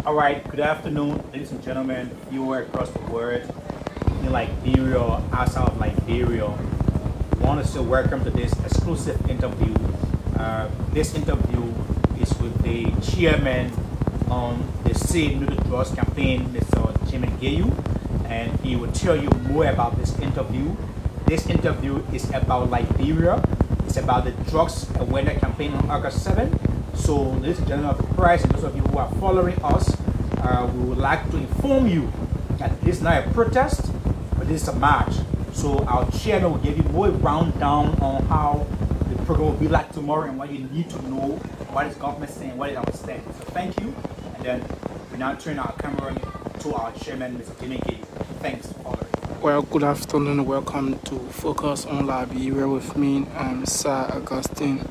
All right, good afternoon, ladies and gentlemen, viewer across the world in Liberia, outside of Liberia. We want to say welcome to this exclusive interview. This interview is with the chairman on the Say No to Drugs campaign, Mr. Jimmy Gayeouj, and he will tell you more about this interview. This interview is about Liberia. It's about the drugs awareness campaign on August 7th. So, ladies and gentlemen of the press, and those of you who are following us, we would like to inform you that this is not a protest, but this is a march. So, our chairman will give you more rundown on how the program will be like tomorrow and what you need to know, what is government saying, what is our stand. So, thank you. And then we now turn our camera to our chairman, Mr. Jimmy Gayeouj. Thanks for following. Well, good afternoon. Welcome to Focus on Liberia with me. I'm Sir Augustine.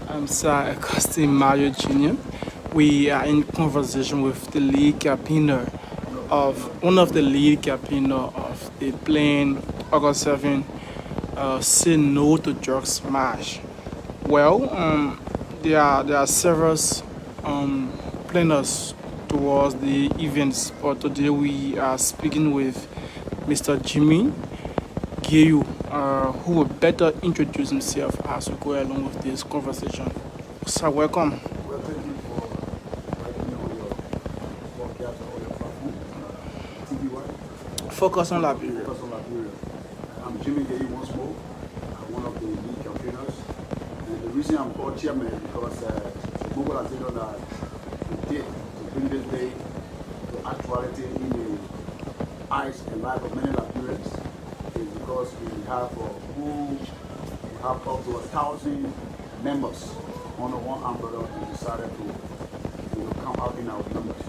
I'm Sir Augustine Mario Jr. We are in conversation with the lead campaigner of one of the lead campaigner of the planned August 7 Say No to Drugs March. Well, there are several planners towards the events, but today we are speaking with Mr. Jimmy Gayeouj, who will better introduce himself as we go along with this conversation. Sir, welcome. Well, thank you for inviting me on your podcast or your platform. TV what? Focus on Liberia. Focus on Liberia. I'm Jimmy Gayeouj once more. I'm one of the lead campaigners. And the reason I'm called chairman is because the mobilization that we did to bring this day to actuality in the eyes and life of many Liberians is because we have up to 1,000 members under one umbrella and decided to come out in our numbers.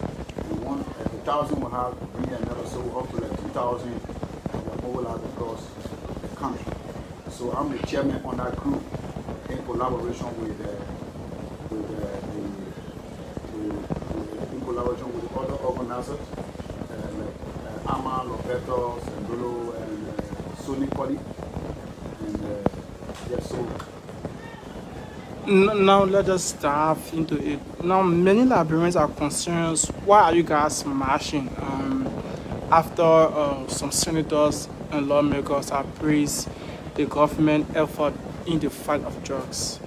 We want 1,000 will have be another, so up to 2,000 will mobilize across the country. So I'm the chairman on that group in collaboration with the other organizers like Ama, Roberto, Sandolo, and Sonic Poli. And yes, so. Now let us dive into it. Now many Liberians are concerned. Why are you guys marching? After some senators and lawmakers have praised the government effort in the fight of drugs,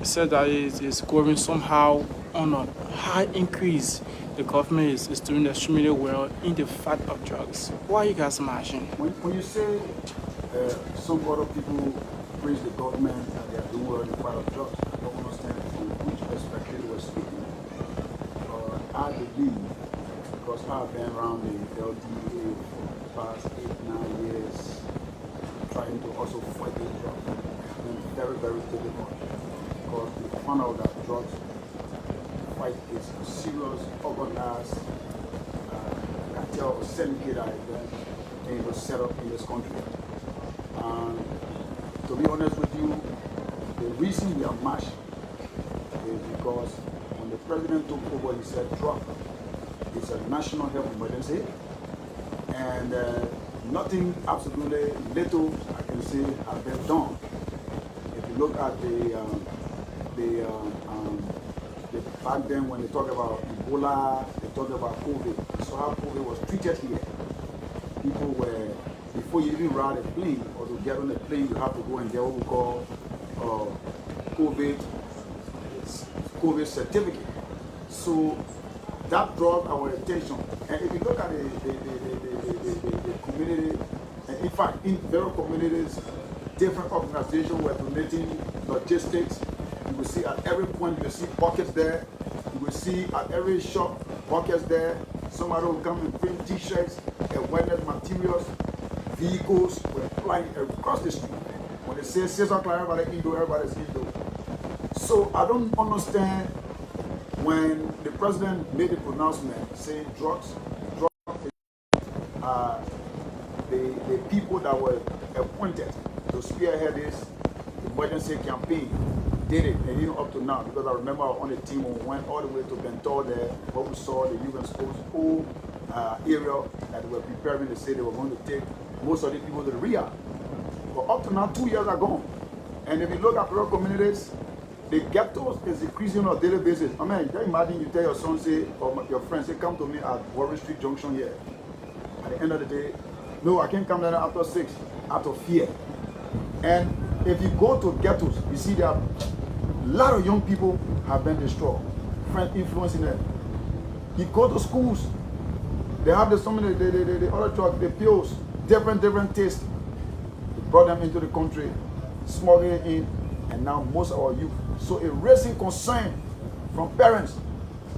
said that it is going somehow on a high increase. The government is doing extremely well in the fight of drugs. Why are you guys marching? When you say some other people praise the government and they are doing well in the fight of drugs, I don't understand from which perspective we're speaking. I believe, because I've been around the LDA for the past 8-9 years, trying to also fight the drugs, it's been very, very difficult because we found out that drugs fight is a serious, organized cartel or syndicate event and it was set up in this country. To be honest with you, the reason we are marching is because when the president took over, he said drug is a national health emergency, and nothing, absolutely little, I can say, has been done. If you look at the back then when they talk about Ebola, they talk about COVID. So how COVID was treated here. People were, before you even ride a plane or to get on a plane, you have to go and get what we call COVID certificate. So that brought our attention. And if you look at the community, and in fact, in various communities, different organizations were donating logistics. You will see at every point, you will see buckets there. You will see at every shop, buckets there. Somebody will come and bring t-shirts, awareness materials, vehicles were flying across the street. When they say 6 o'clock, everybody's indoor. So I don't understand when the president made a pronouncement saying drugs are the people that were appointed to spearhead this emergency campaign did it, and even up to now, because I remember on the team when we went all the way to Bentor there, what we saw the UN whole area that they were preparing to say they were going to take most of the people to the Ria. But up to now, 2 years are gone. And if you look at rural communities, The ghettos is increasing on a daily basis. I mean, can you imagine you tell your son, say, or your friend, say, come to me at Warren Street Junction here. At the end of the day, no, I can't come down after 6, out of fear. And if you go to ghettos, you see that a lot of young people have been destroyed. Friend influencing them. You go to schools, they have the other drugs, the pills, different tastes. They brought them into the country, smuggling it in, and now most of our youth. So it raising concern from parents,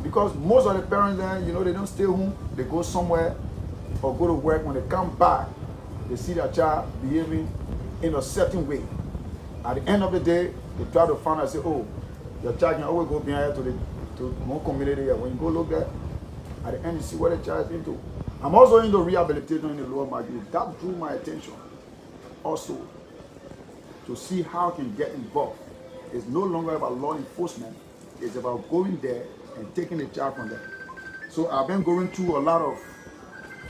because most of the parents then, you know, they don't stay home, they go somewhere or go to work. When they come back, they see their child behaving in a certain way. At the end of the day, they try to find out, say, oh, your child can always go behind to one community. When you go look there, at the end you see what the child is into. I'm also into rehabilitation in the lower market. That drew my attention also, to see how I can get involved. It's no longer about law enforcement, it's about going there and taking the child from there. So I've been going through a lot of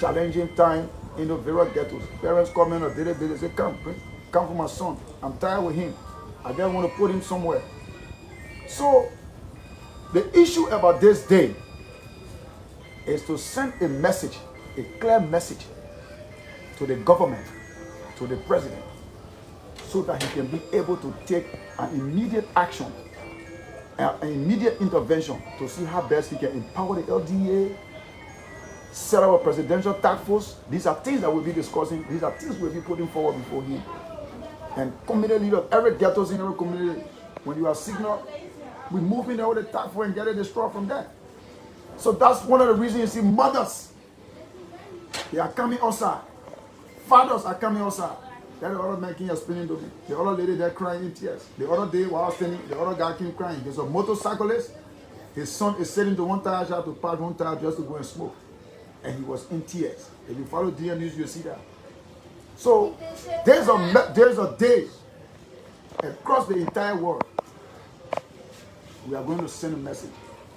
challenging time in the various ghettos. Parents come in on a daily basis, say, come for my son. I'm tired with him. I just want to put him somewhere. So the issue about this day is to send a message, a clear message to the government, to the president, so that he can be able to take an immediate action, an immediate intervention to see how best he can empower the LDA, set up a presidential task force. These are things that we'll be discussing. These are things we'll be putting forward before him. And community leaders, every ghetto in every community, when you are signal, we move in there with the task force and get it destroyed from there. So that's one of the reasons you see mothers, they are coming outside. Fathers are coming outside. That the other man came explaining to me. The other lady there crying in tears. The other day while I was standing, the other guy came crying. There's a motorcyclist. His son is sitting to one tire shop to park one tire just to go and smoke. And he was in tears. If you follow DN News, you'll see that. So there's a day across the entire world. We are going to send a message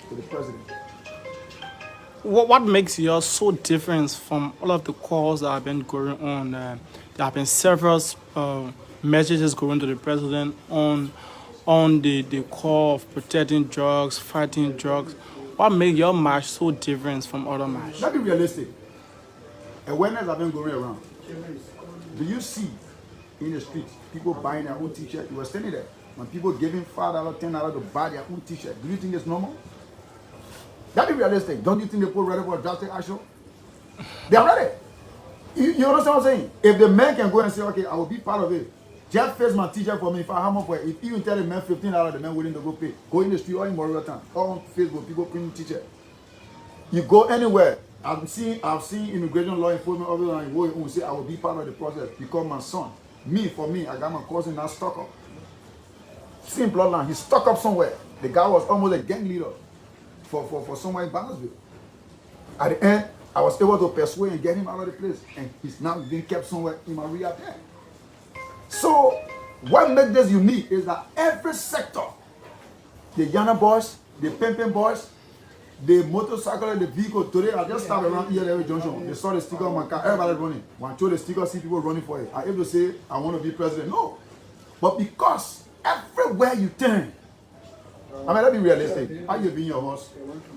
to the president. What makes yours so different from all of the calls that have been going on? There have been several messages going to the president on the call of protecting drugs, fighting drugs. What makes your march so different from other marches? Let's be realistic. Awareness have been going around. Do you see in the streets people buying their own t-shirt? You were standing there. When people giving $5, $10 to buy their own t-shirt, do you think it's normal? That be realistic. Don't you think they put ready for drastic action? They are ready. You understand what I'm saying? If the man can go and say, okay, I will be part of it. Just face my t-shirt for me. If I have more for it, if you tell the man $15, the man willing to go pay. Go in the street or in Memorial Town, or on Facebook, people printing t-shirt. You go anywhere. I've seen immigration law enforcement officers who say I will be part of the process because my son, for me, I got my cousin now stuck up. Same bloodline, he's stuck up somewhere. The guy was almost a gang leader for somewhere in Bannersville. At the end, I was able to persuade and get him out of the place, and he's now being kept somewhere in my rehab there. So, what makes this unique is that every sector, the Yana boys, the Pimpin boys, the motorcycle and the vehicle, today I just stopped around here at Junction. They saw the sticker on my car, everybody running. When I show the sticker, see people running for it. I able to say, I want to be president. No. But because everywhere you turn, I mean, let's be realistic. How you be in your horse,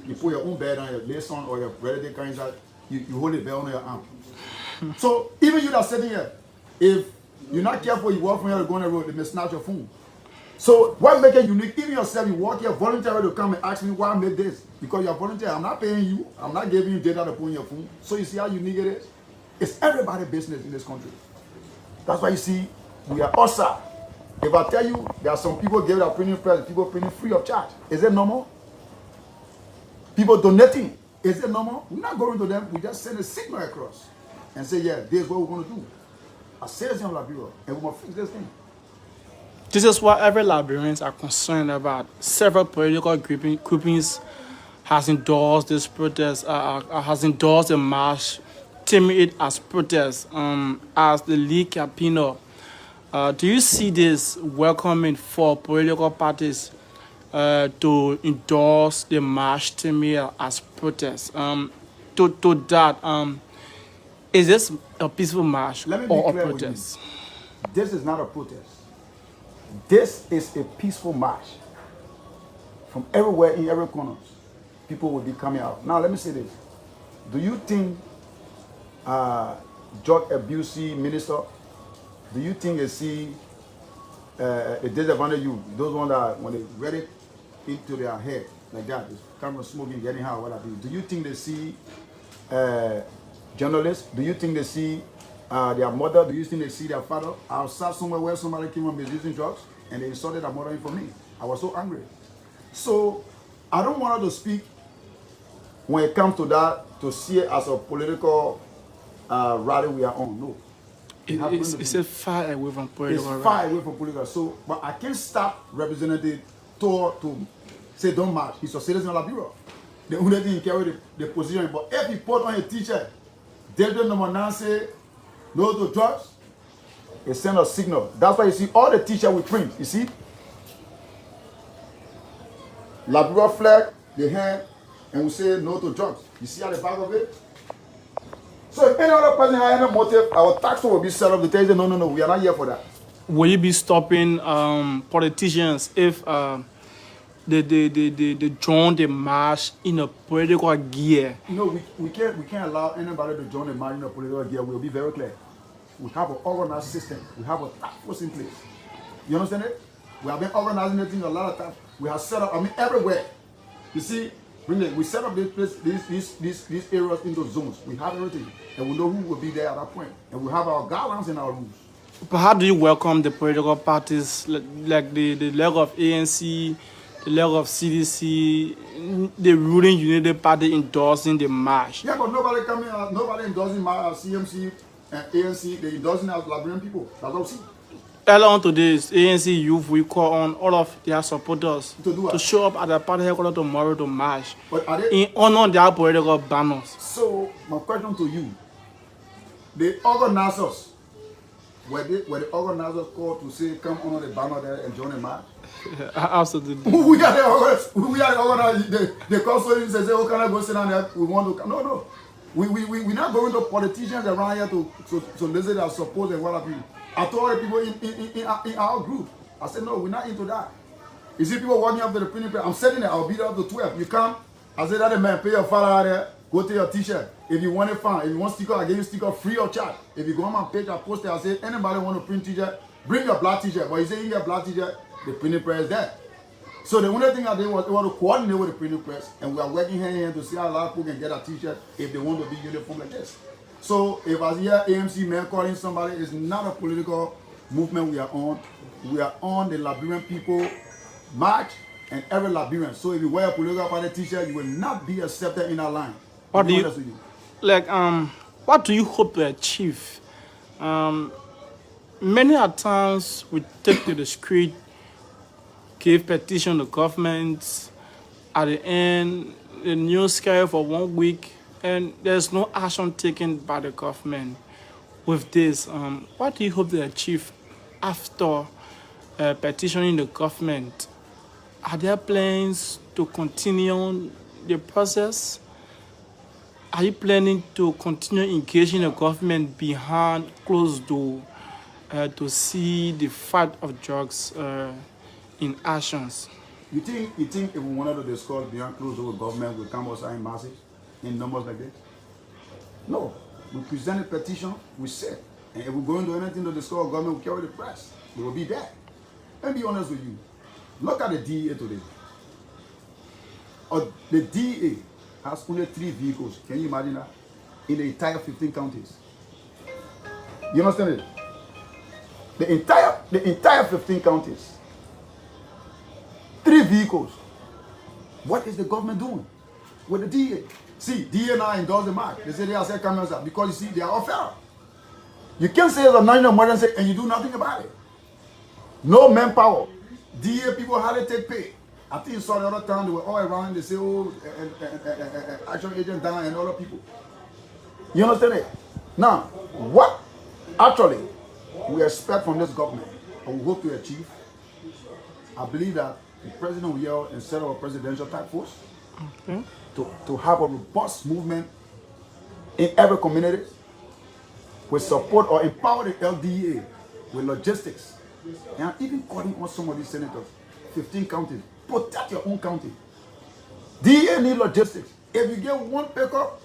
you put your own bed on your lace on or your relative kinds of, you hold the bell on your arm. So even you that sitting here, if you're not careful, you walk from here to go on the road, they may snatch your phone. So what makes it unique? Even yourself, you walk here voluntarily to come and ask me why I made this. Because you're volunteer, I'm not paying you, I'm not giving you data to put in your phone. So you see how unique it is? It's everybody's business in this country. That's why you see, we are outside. If I tell you there are some people giving a printing press, people printing free of charge. Is it normal? People donating. Is it normal? We're not going to them. We just send a signal across and say, yeah, this is what we're going to do. As citizens of Liberia, and we must fix this thing. This is what every Liberians are concerned about. Several political groupings has endorsed this protest, has endorsed the march, terming it as protest. As the League Capino, do you see this welcoming for political parties to endorse the march terming as protest? To that, is this a peaceful march or a protest? This is not a protest. This is a peaceful march. from everywhere in every corner, people will be coming out. Now, let me say this. Do you think drug abuse minister, do you think they see a disadvantage you, those ones that when they read it into their head like that, it's kind of smoking, getting high, what have you, do you think they see journalists? Do you think they see their mother? Do you think they see their father? I was sat somewhere where somebody came and was using drugs and they insulted their mother for me. I was so angry. So I don't want her to speak when it comes to that, to see it as a political rally we are on. No. It's a far away from political. It's far away from political. So, but I can't stop Representative Tor to say don't march. He's a citizen of Liberia. The only thing he carry the position. But if he put on a t-shirt, Delta number 9 say no to drugs, it send a signal. That's why you see all the t-shirts we print. You see, Liberia flag, the hand, and we say no to drugs. You see at the back of it. So if any other person has any motive, our tax will be set up to tell you, no, we are not here for that. Will you be stopping politicians if they join the march in a political gear? No, we can't allow anybody to join the march in a political gear. We'll be very clear. We have an organized system. We have a task force in place. You understand it? We have been organizing it in a lot of times. We have set up, everywhere. You see, we set up this place, these areas into zones. We have everything. And we know who will be there at that point. And we have our guidelines and our rules. But how do you welcome the political parties like the leg of ANC, the leg of CDC, the ruling United Party endorsing the march? Yeah, but nobody coming out, nobody endorsing my CMC and ANC. They endorsing our Liberian people. That's what we see. Earlier on today, ANC youth will call on all of their supporters to show up at the party headquarters tomorrow to march in honor of their political banners. So, my question to you, the organizers, were the organizers called to say, come honor the banner there and join the march? Absolutely. We are the organizers. They call soldiers and say, oh, can I go sit down there? We want to come. No. We're not going to politicians around here to listen their support and what have you. I told the people in our group, I said, no, we're not into that. You see people walking up to the printing press, I'm sitting there, I'll be there up to 12. You come, I said, that man, pay your father out there, go to your t-shirt. If you want it, fine. If you want sticker, I give you sticker free of charge. If you go on my page, I post it, I say, anybody want to print t-shirt, bring your black t-shirt. But you say you get black t-shirt, the printing press is there. So the only thing I did was to coordinate with the printing press, and we are working hand in hand to see how a lot of people can get a t-shirt if they want to be uniform like this. So if I hear AMC man calling somebody, it's not a political movement we are on. We are on the Liberian people march and every Liberian. So if you wear a political party t-shirt, you will not be accepted in our line. What do you hope to achieve? Many a times we take to the street, give petition to government. At the end, the news carry for 1 week, and there's no action taken by the government. With this, what do you hope to achieve after petitioning the government? Are there plans to continue the process? Are you planning to continue engaging the government behind closed door to see the fight of drugs in actions? You think if we wanted to discuss behind closed door with government, will come outside in masses, in numbers like this? No. We present a petition, we said, and if we're going to do anything to discuss government, we carry the press. We will be there. Let me be honest with you. Look at the DEA today. The DEA has only 3 vehicles. Can you imagine that? In the entire 15 counties. You understand it? The entire 15 counties. 3 vehicles. What is the government doing with the DEA? See, DEA now endorse the march. They say they are saying cameras up because you see they are all federal. You can't say it's a national emergency and you do nothing about it. No manpower. DEA people hardly take pay. I think you saw the other time they were all around. They say, oh, action agent down and other people. You understand it? Now, what actually we expect from this government and we hope to achieve, I believe that the president will yell instead of a presidential task force to have a robust movement in every community with support or empower the LDA with logistics and even calling on some of these senators, 15 counties. Protect your own county. DA need logistics. If you get one pickup,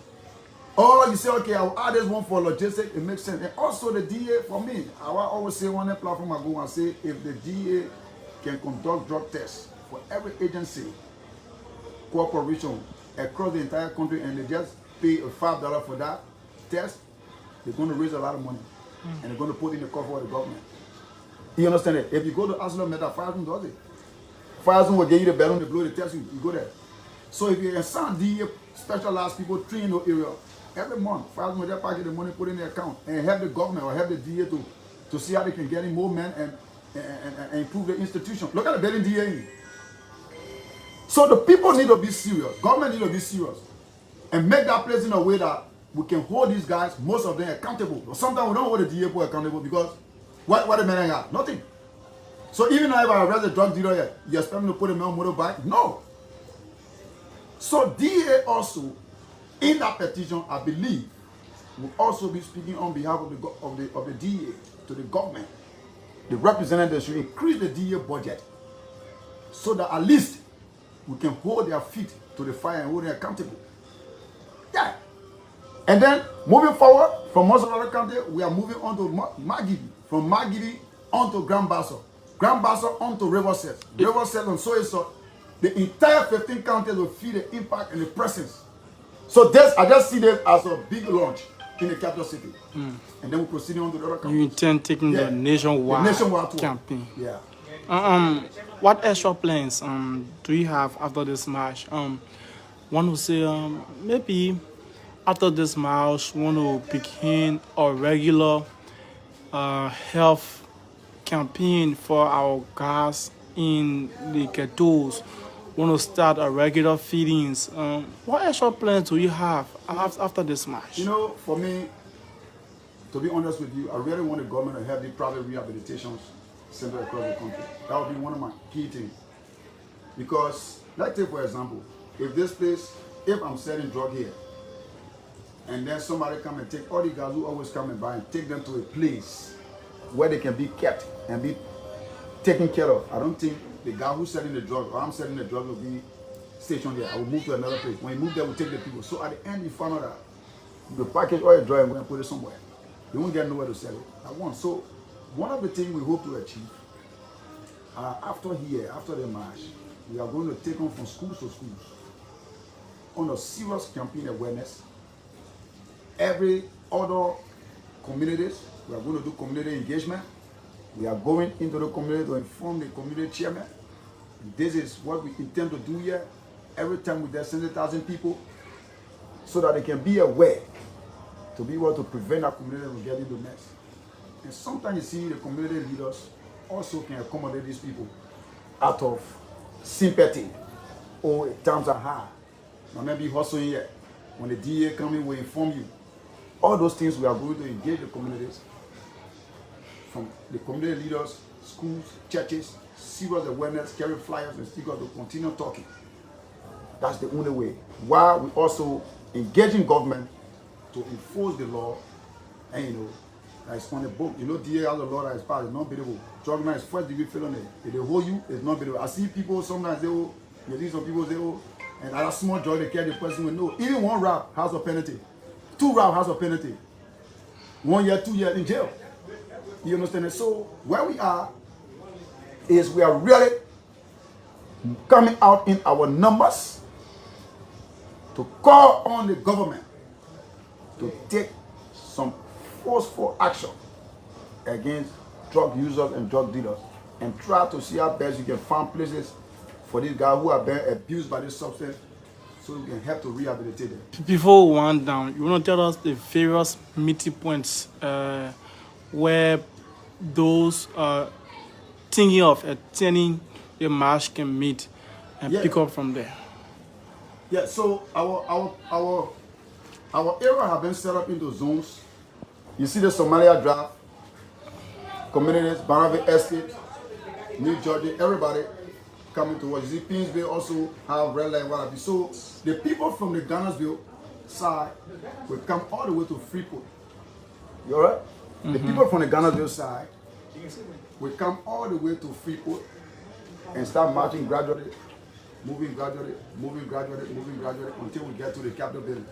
or you say, okay, I'll add this one for logistics, it makes sense. And also the DA, for me, I always say on that platform, I go and say, if the DA can conduct drug tests for every agency, corporation across the entire country, and they just pay $5 for that test, they're going to raise a lot of money. And they're going to put in the cover of the government. You understand it? If you go to Arsenal Meta, 5,000 does it. 5,000 will give you the balloon, they blow the test, you go there. So if you assign DA specialized people train in the area, every month, 5,000 will just package the money, put in the account, and help the government or help the DA to see how they can get in more men and improve the institution. Look at the building DA. So the people need to be serious. Government need to be serious. And make that place in a way that we can hold these guys, most of them, accountable. But sometimes we don't hold the DA accountable because what the men got? Nothing. So even if I arrest a drug dealer, you expect me to put him on motorbike? No. So DA also, in that petition, I believe, will also be speaking on behalf of the DA to the government. The representatives should increase the DA budget so that at least we can hold their feet to the fire and hold them accountable. Yeah. And then moving forward from most of the other county, we are moving on to Magidi. From Magidi on to Grand Basso. Grand Basso on to Riverset. Riverset and so the entire 15 counties will feel the impact and the presence. So this, I just see this as a big launch in the capital city. And then we proceed on to the other counties. You intend taking the nationwide campaign? Yeah. What extra plans do you have after this march? One will say maybe after this march, want to begin a regular health campaign for our guys in the ghettos. Want to start a regular feedings. What extra plans do you have after this march? You know, for me, to be honest with you, I really want the government to have the private rehabilitation center across the country. That would be one of my key things. Because, like take for example, if this place, if I'm selling drug here, and then somebody come and take all the guys who always come and buy and take them to a place where they can be kept and be taken care of. I don't think the guy who's selling the drug or I'm selling the drug will be stationed there. I will move to another place. When you move there, we'll take the people. So at the end, you find out that the package or a drug and go and put it somewhere. You won't get nowhere to sell it. At once. So one of the things we hope to achieve after the march, we are going to take on from schools to schools on a serious campaign awareness. Every other communities, we are going to do community engagement. We are going into the community to inform the community chairman. This is what we intend to do here. Every time we there send 1,000 people so that they can be aware to be able to prevent our community from getting into mess. And sometimes you see the community leaders also can accommodate these people out of sympathy. Oh, times are hard. Now maybe hustling here. When the DA comes in, we inform you. All those things we are going to engage the communities, from the community leaders, schools, churches, serious awareness, carry flyers and stickers to continue talking. That's the only way. While we also engaging government to enforce the law, and you know, that's on the book. You know, DA has a law that is passed, it's not beatable. Drug man is first degree felony. If they hold you, it's not beatable. I see people sometimes they oh, you see some people say oh, and at a small drug they carry the person with no. Even one rap has a penalty. 2 rap has a penalty. 1 year, 2 years in jail. You understand it? So where we are is we are really coming out in our numbers to call on the government to take some forceful action against drug users and drug dealers and try to see how best you can find places for these guys who are being abused by this substance so we can help to rehabilitate them. Before we wind down, you want to tell us the various meeting points where those thinking of attending the march can meet and pick up from there? Yeah, so our area have been set up into zones. You see the Somalia Drive, communities, Barnaville Estate, New Jersey, everybody coming to us. You see Pinsville also have red line, whatever. So the people from the Ghanarsville side will come all the way to Freeport. You alright? The people from the Ghanarsville side will come all the way to Freeport and start marching gradually moving gradually, moving gradually, moving gradually until we get to the Capitol building.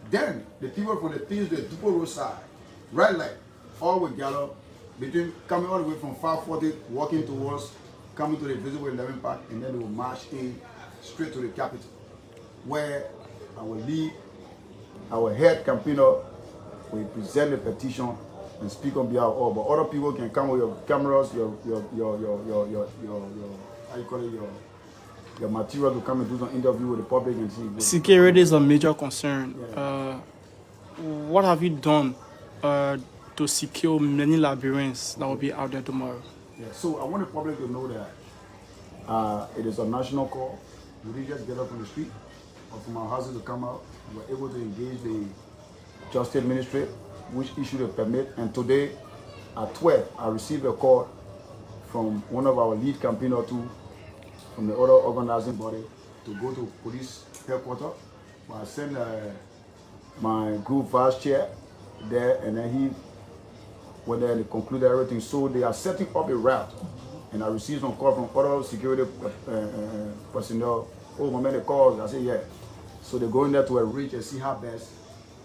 Then the people from the things, the Dupo Road side, red light, all will gather between coming all the way from 540, walking towards coming to the Visible 11 Park, and then they will march in straight to the Capitol, where our lead, our head campaigner will present the petition and speak on behalf of all. But other people can come with your cameras, your how you call it, your material to come and do some interview with the public and see. Security is a major concern. Yeah. What have you done to secure many Liberians that will be out there tomorrow? Yeah, so I want the public to know that it is a national call. We didn't just get up from the street or from our houses to come out. We were able to engage the Justice Ministry, which issued a permit. And today at 12, I received a call from one of our lead campaigners from the other organizing body to go to police headquarters. I sent my group vice chair there, and then he went there and concluded everything. So they are setting up a route, and I received some call from other security personnel. Oh, my man, they called. I said, yeah. So they're going there to arrange and see how best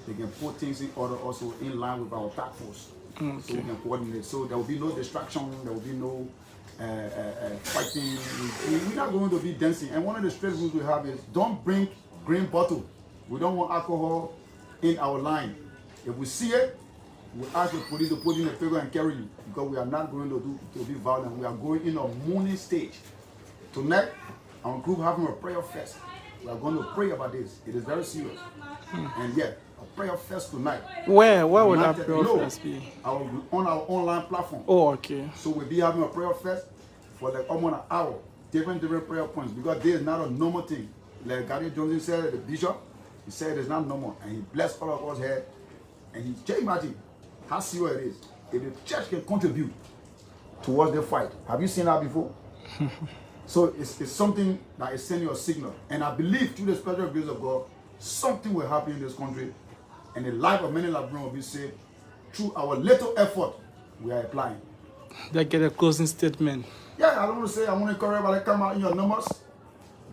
they can put things in order, also in line with our task force. Okay. So we can coordinate. So there will be no distraction, there will be no fighting. We're not going to be dancing. And one of the strict rules we have is don't bring green bottle. We don't want alcohol in our line. If we see it, we ask the police to put in a paper and carry you, because we are not going to be violent. We are going in a mourning stage. Tonight, our group having a prayer fest. We are going to pray about this. It is very serious. And yeah, a prayer fest tonight. Where will that prayer fest be? On our online platform. Oh, okay. So we'll be having a prayer fest for like almost an hour. Different prayer points, because this is not a normal thing. Like Gary Johnson said, the bishop, he said it's not normal. And he blessed all of us here. And he just imagine how serious it is. If the church can contribute towards the fight. Have you seen that before? So it's something that is sending a signal. And I believe through the special grace of God, something will happen in this country, and the life of many Liberians will be saved through our little effort we are applying. They get a closing statement. Yeah, I don't want to say, I want to encourage everybody to come out in your numbers.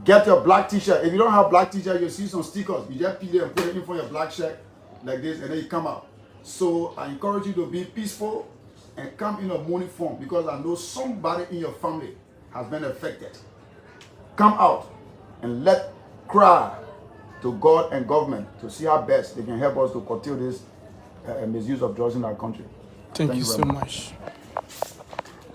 Get your black t-shirt. If you don't have black t-shirt, you'll see some stickers. You just peel it and put it in for your black shirt like this, and then you come out. So I encourage you to be peaceful and come in a mourning form, because I know somebody in your family has been affected. Come out and let cry to God and government to see how best they can help us to curtail this misuse of drugs in our country. Thank you so very much.